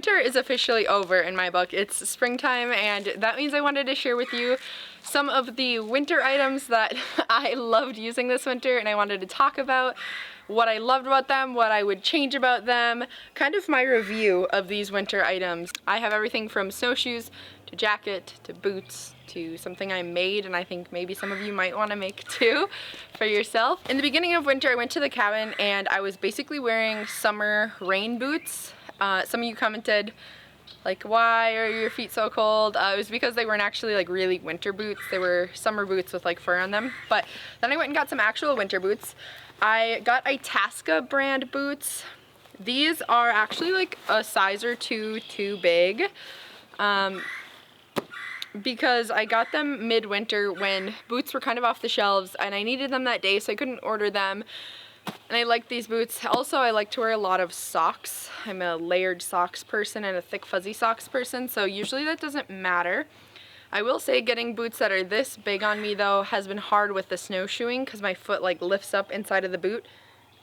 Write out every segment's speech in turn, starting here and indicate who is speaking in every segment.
Speaker 1: winter is officially over in my book. It's springtime, and that means I wanted to share with you some of the winter items that I loved using this winter, and I wanted to talk about what I loved about them, what I would change about them, kind of my review of these winter items. I have everything from snowshoes to jacket to boots to something I made, and I think maybe some of you might want to make too for yourself. In the beginning of winter, I went to the cabin and I was basically wearing summer rain boots. Some of you commented like, why are your feet so cold? It was because they weren't actually like really winter boots. They were summer boots with like fur on them. But then I went and got some actual winter boots. I got Itasca brand boots. These are actually like a size or two too big. Because I got them midwinter when boots were kind of off the shelves and I needed them that day, so I couldn't order them. And I like these boots. Also, I like to wear a lot of socks. I'm a layered socks person and a thick fuzzy socks person, so usually that doesn't matter. I will say getting boots that are this big on me though has been hard with the snowshoeing because my foot like lifts up inside of the boot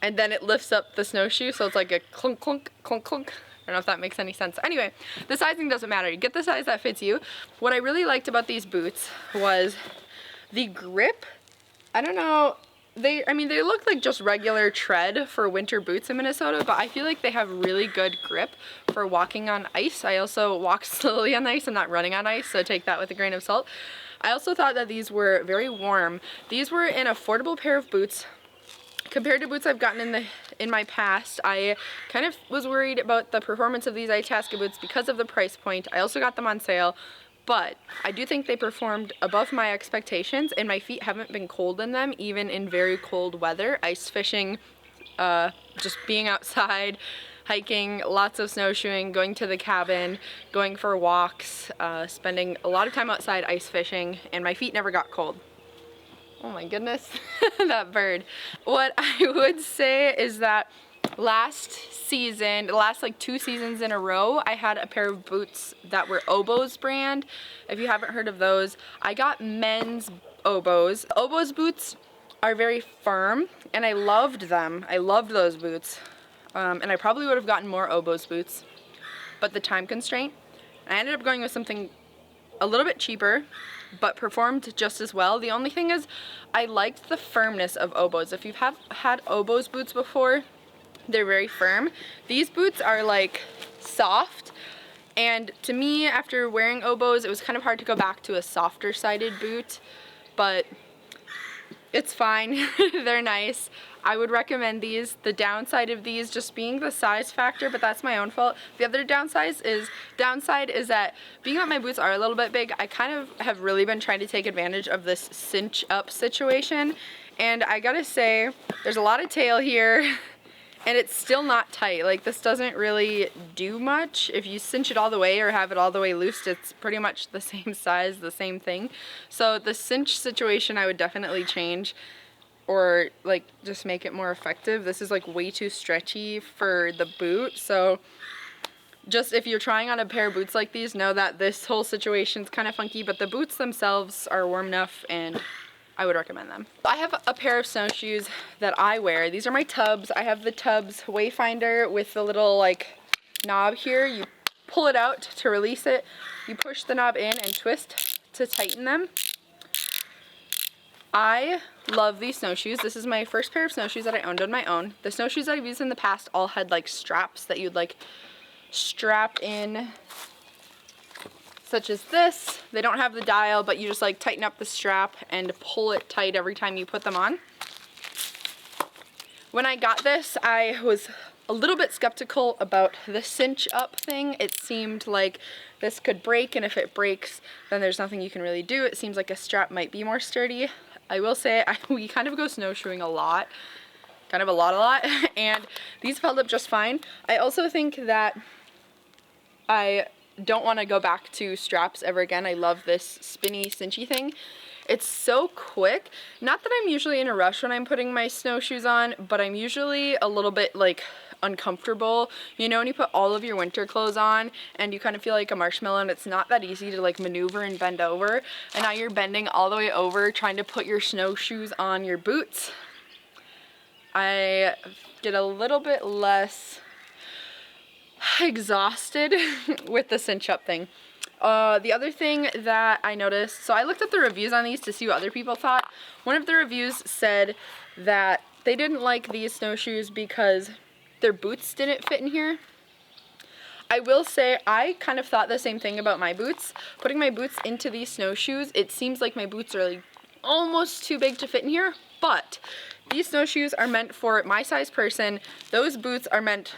Speaker 1: and then it lifts up the snowshoe, so it's like a clunk clunk clunk clunk. I don't know if that makes any sense. Anyway, the sizing doesn't matter. You get the size that fits you. What I really liked about these boots was the grip. I don't know, they look like just regular tread for winter boots in Minnesota, but I feel like they have really good grip for walking on ice. I also walk slowly on ice. I'm not running on ice, so take that with a grain of salt. I also thought that these were very warm. These were an affordable pair of boots. Compared to boots I've gotten in my past, I kind of was worried about the performance of these Itasca boots because of the price point. I also got them on sale, but I do think they performed above my expectations, and my feet haven't been cold in them, even in very cold weather. Ice fishing, just being outside, hiking, lots of snowshoeing, going to the cabin, going for walks, spending a lot of time outside ice fishing, and my feet never got cold. Oh my goodness, that bird. What I would say is that last season, the last like 2 seasons in a row, I had a pair of boots that were Oboz brand. If you haven't heard of those, I got men's Oboz. Oboz boots are very firm and I loved them. I loved those boots. And I probably would have gotten more Oboz boots, but the time constraint, I ended up going with something a little bit cheaper, but performed just as well. The only thing is, I liked the firmness of Oboz. If you've had Oboz boots before, they're very firm. These boots are like soft, and to me, after wearing Oboz, it was kind of hard to go back to a softer sided boot, but it's fine. They're nice. I would recommend these. The downside of these just being the size factor, but that's my own fault. The other downside is that being that my boots are a little bit big, I kind of have really been trying to take advantage of this cinch up situation, and I gotta say, there's a lot of tail here and it's still not tight. Like, this doesn't really do much. If you cinch it all the way or have it all the way loose, it's pretty much the same size, the same thing. So the cinch situation I would definitely change, or like just make it more effective. This is like way too stretchy for the boot, so just if you're trying on a pair of boots like these, know that this whole situation's kind of funky, but the boots themselves are warm enough and I would recommend them. I have a pair of snowshoes that I wear. These are my tubs. I have the tubs Wayfinder with the little like knob here. You pull it out to release it. You push the knob in and twist to tighten them. I love these snowshoes. This is my first pair of snowshoes that I owned on my own. The snowshoes that I've used in the past all had like straps that you'd like strap in, such as this. They don't have the dial, but you just like tighten up the strap and pull it tight every time you put them on. When I got this, I was a little bit skeptical about the cinch up thing. It seemed like this could break, and if it breaks, then there's nothing you can really do. It seems like a strap might be more sturdy. I will say we kind of go snowshoeing a lot, kind of a lot, and these held up just fine. I also think that I don't want to go back to straps ever again. I love this spinny cinchy thing. It's so quick. Not that I'm usually in a rush when I'm putting my snowshoes on, but I'm usually a little bit like uncomfortable. You know, when you put all of your winter clothes on and you kind of feel like a marshmallow and it's not that easy to like maneuver and bend over, and now you're bending all the way over trying to put your snowshoes on your boots. I get a little bit less exhausted with the cinch up thing. The other thing that I noticed, so I looked at the reviews on these to see what other people thought. One of the reviews said that they didn't like these snowshoes because their boots didn't fit in here. I will say I kind of thought the same thing about my boots. Putting my boots into these snowshoes, it seems like my boots are like almost too big to fit in here, but these snowshoes are meant for my size person. Those boots are meant,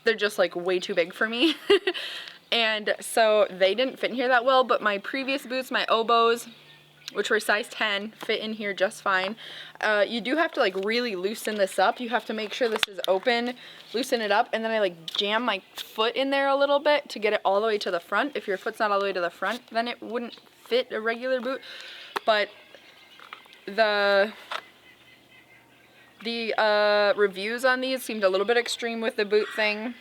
Speaker 1: they're just like way too big for me. And so they didn't fit in here that well, but my previous boots, my oboes, which were size 10, fit in here just fine. You do have to like really loosen this up. You have to make sure this is open, loosen it up, and then I like jam my foot in there a little bit to get it all the way to the front. If your foot's not all the way to the front, then it wouldn't fit a regular boot. But the reviews on these seemed a little bit extreme with the boot thing.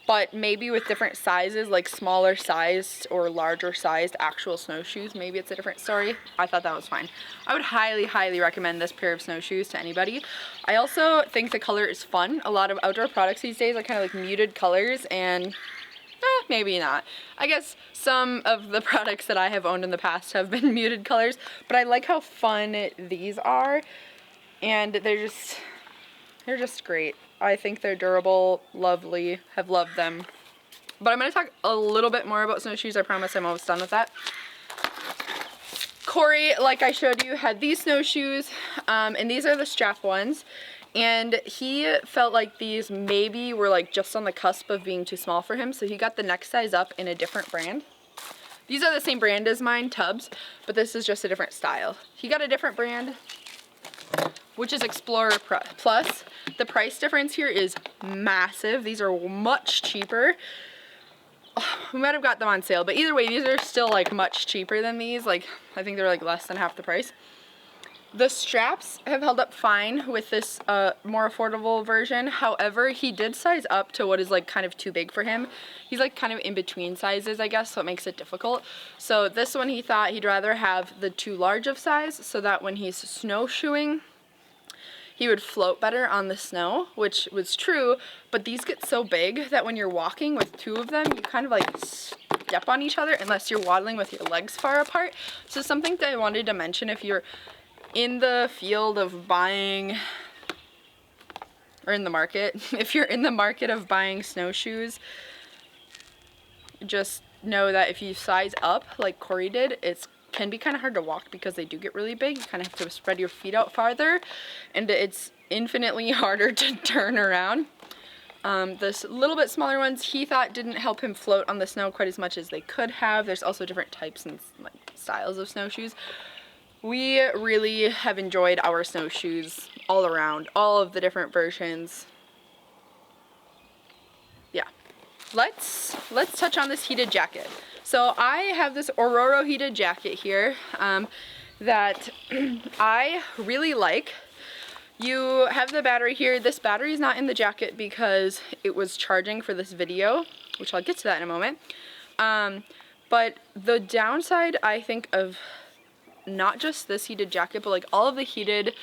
Speaker 1: But maybe with different sizes, like smaller sized or larger sized actual snowshoes, maybe it's a different story. I thought that was fine. I would highly, highly recommend this pair of snowshoes to anybody. I also think the color is fun. A lot of outdoor products these days are kind of like muted colors, and maybe not. I guess some of the products that I have owned in the past have been muted colors, but I like how fun these are, and they're just great. I think they're durable, lovely, have loved them. But I'm going to talk a little bit more about snowshoes. I promise I'm almost done with that. Cory, like I showed you, had these snowshoes, and these are the strap ones. And he felt like these maybe were like just on the cusp of being too small for him, so he got the next size up in a different brand. These are the same brand as mine, Tubbs, but this is just a different style. He got a different brand, which is Explorer Plus. The price difference here is massive. These are much cheaper. We might have got them on sale, but either way, these are still like much cheaper than these. Like, I think they're like less than half the price. The straps have held up fine with this more affordable version. However, he did size up to what is like kind of too big for him. He's like kind of in between sizes, I guess, so it makes it difficult. So this one, he thought he'd rather have the too large of size so that when he's snowshoeing, he would float better on the snow, which was true, but these get so big that when you're walking with two of them, you kind of like step on each other unless you're waddling with your legs far apart. So something that I wanted to mention, if you're in the field of buying, or in the market, if you're in the market of buying snowshoes, just know that if you size up like Cory did, it can be kind of hard to walk because they do get really big. You kind of have to spread your feet out farther, and it's infinitely harder to turn around. This little bit smaller ones, he thought didn't help him float on the snow quite as much as they could have. There's also different types and like styles of snowshoes. We really have enjoyed our snowshoes all around, all of the different versions. Yeah. Let's touch on this heated jacket. So I have this Ororo heated jacket here that I really like. You have the battery here. This battery is not in the jacket because it was charging for this video, which I'll get to that in a moment. But the downside, I think, of not just this heated jacket, but like all of the heated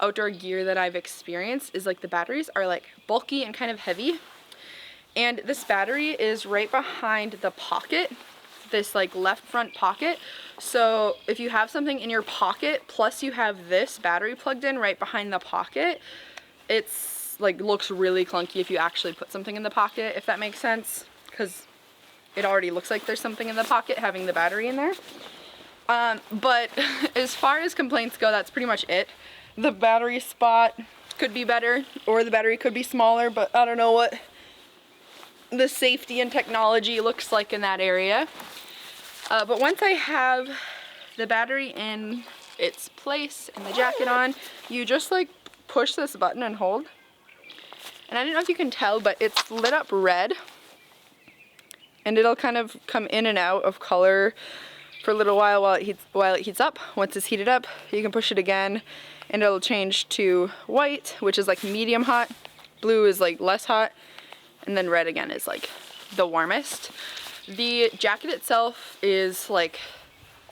Speaker 1: outdoor gear that I've experienced is like the batteries are like bulky and kind of heavy. And this battery is right behind the pocket, this like left front pocket. So if you have something in your pocket, plus you have this battery plugged in right behind the pocket, it's like looks really clunky if you actually put something in the pocket, if that makes sense, because it already looks like there's something in the pocket having the battery in there. But as far as complaints go, that's pretty much it. The battery spot could be better, or the battery could be smaller, but I don't know what the safety and technology looks like in that area. But once I have the battery in its place and the jacket on, you just like push this button and hold. And I don't know if you can tell, but it's lit up red, and it'll kind of come in and out of color for a little while while it heats up. Once it's heated up, you can push it again and it'll change to white, which is like medium hot. Blue is like less hot, and then red again is like the warmest. The jacket itself is like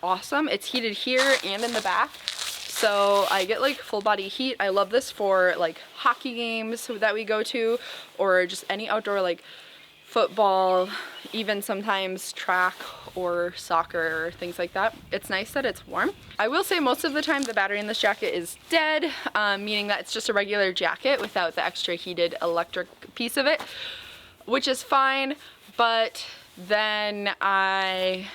Speaker 1: awesome. It's heated here and in the back, So I get like full body heat. I love this for like hockey games that we go to, or just any outdoor like football, even sometimes track or soccer or things like that. It's nice that it's warm. I will say most of the time the battery in this jacket is dead, meaning that it's just a regular jacket without the extra heated electric piece of it, which is fine, but then I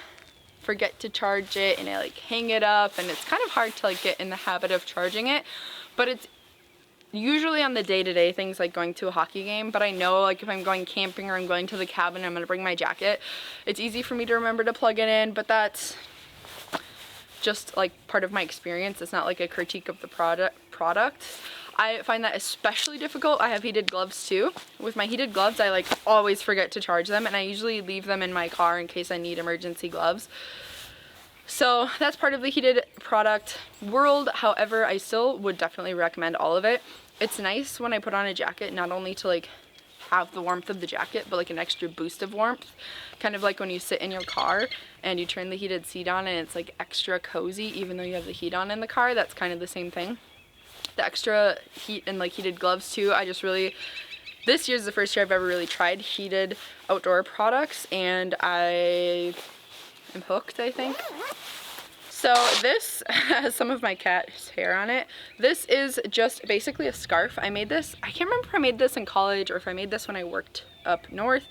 Speaker 1: forget to charge it and I like hang it up, and it's kind of hard to like get in the habit of charging it. But it's usually on the day-to-day things like going to a hockey game, but I know like if I'm going camping or I'm going to the cabin, I'm gonna bring my jacket, it's easy for me to remember to plug it in. But that's just like part of my experience. It's not like a critique of the product. I find that especially difficult. I have heated gloves too. With my heated gloves, I like always forget to charge them, and I usually leave them in my car in case I need emergency gloves. So that's part of the heated product world. However, I still would definitely recommend all of it. It's nice when I put on a jacket, not only to like have the warmth of the jacket, but like an extra boost of warmth. Kind of like when you sit in your car and you turn the heated seat on and it's like extra cozy even though you have the heat on in the car. That's kind of the same thing. The extra heat and like heated gloves too. This year's the first year I've ever really tried heated outdoor products, and I am hooked, I think. So this has some of my cat's hair on it. This is just basically a scarf. I made this, I can't remember if I made this in college or if I made this when I worked up north,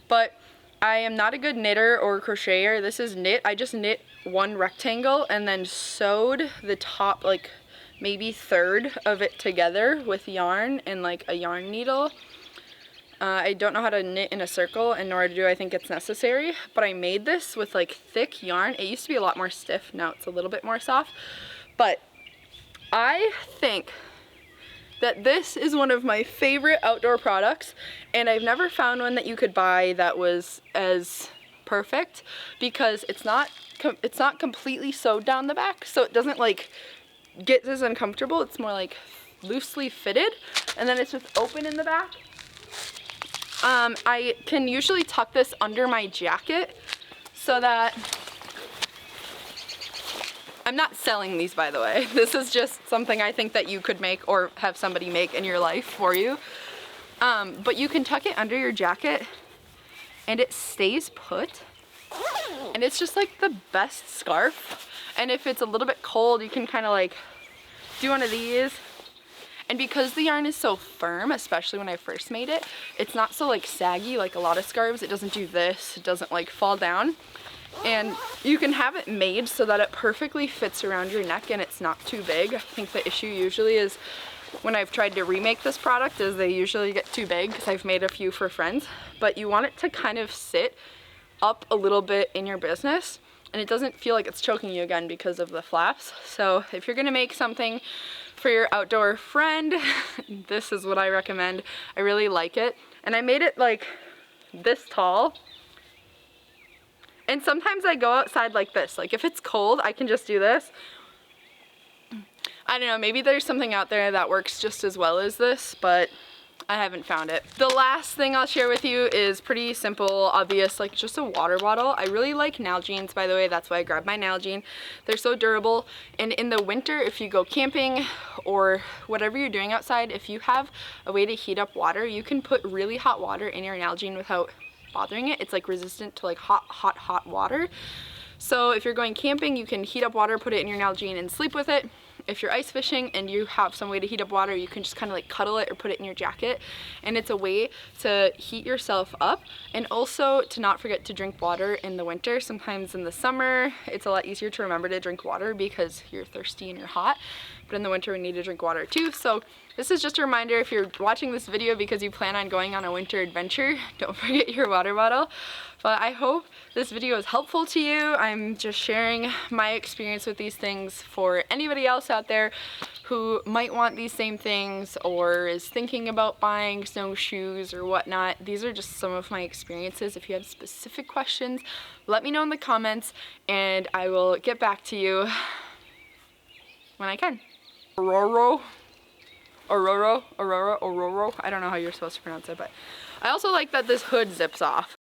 Speaker 1: but I am not a good knitter or crocheter. This is knit. I just knit one rectangle and then sewed the top like maybe third of it together with yarn and like a yarn needle. I don't know how to knit in a circle, and nor do I think it's necessary, but I made this with like thick yarn. It used to be a lot more stiff, now it's a little bit more soft, but I think that this is one of my favorite outdoor products, and I've never found one that you could buy that was as perfect, because it's not completely sewed down the back, so it doesn't like get as uncomfortable. It's more like loosely fitted, and then it's just open in the back. I can usually tuck this under my jacket so that I'm not selling these, by the way. This is just something I think that you could make or have somebody make in your life for you. But you can tuck it under your jacket and it stays put, and it's just like the best scarf. And if it's a little bit cold, you can kind of like do one of these. And because the yarn is so firm, especially when I first made it, it's not so like saggy like a lot of scarves. It doesn't do this, it doesn't like fall down. And you can have it made so that it perfectly fits around your neck and it's not too big. I think the issue usually is when I've tried to remake this product is they usually get too big, because I've made a few for friends. But you want it to kind of sit up a little bit in your business, and it doesn't feel like it's choking you again because of the flaps. So if you're gonna make something for your outdoor friend, this is what I recommend. I really like it. And I made it like this tall. And sometimes I go outside like this. Like if it's cold, I can just do this. I don't know, maybe there's something out there that works just as well as this, but I haven't found it. The last thing I'll share with you is pretty simple, obvious, like just a water bottle. I really like Nalgene's, by the way. That's why I grabbed my Nalgene. They're so durable. And in the winter, if you go camping or whatever you're doing outside, if you have a way to heat up water, you can put really hot water in your Nalgene without bothering it. It's like resistant to like hot water. So if you're going camping, you can heat up water, put it in your Nalgene and sleep with it. If you're ice fishing and you have some way to heat up water, you can just kind of like cuddle it or put it in your jacket. And it's a way to heat yourself up, and also to not forget to drink water in the winter. Sometimes in the summer, it's a lot easier to remember to drink water because you're thirsty and you're hot. But in the winter, we need to drink water too. So this is just a reminder, if you're watching this video because you plan on going on a winter adventure, don't forget your water bottle. But I hope this video is helpful to you. I'm just sharing my experience with these things for anybody else out there who might want these same things or is thinking about buying snowshoes or whatnot. These are just some of my experiences. If you have specific questions, let me know in the comments and I will get back to you when I can. Ororo. I don't know how you're supposed to pronounce it, but I also like that this hood zips off.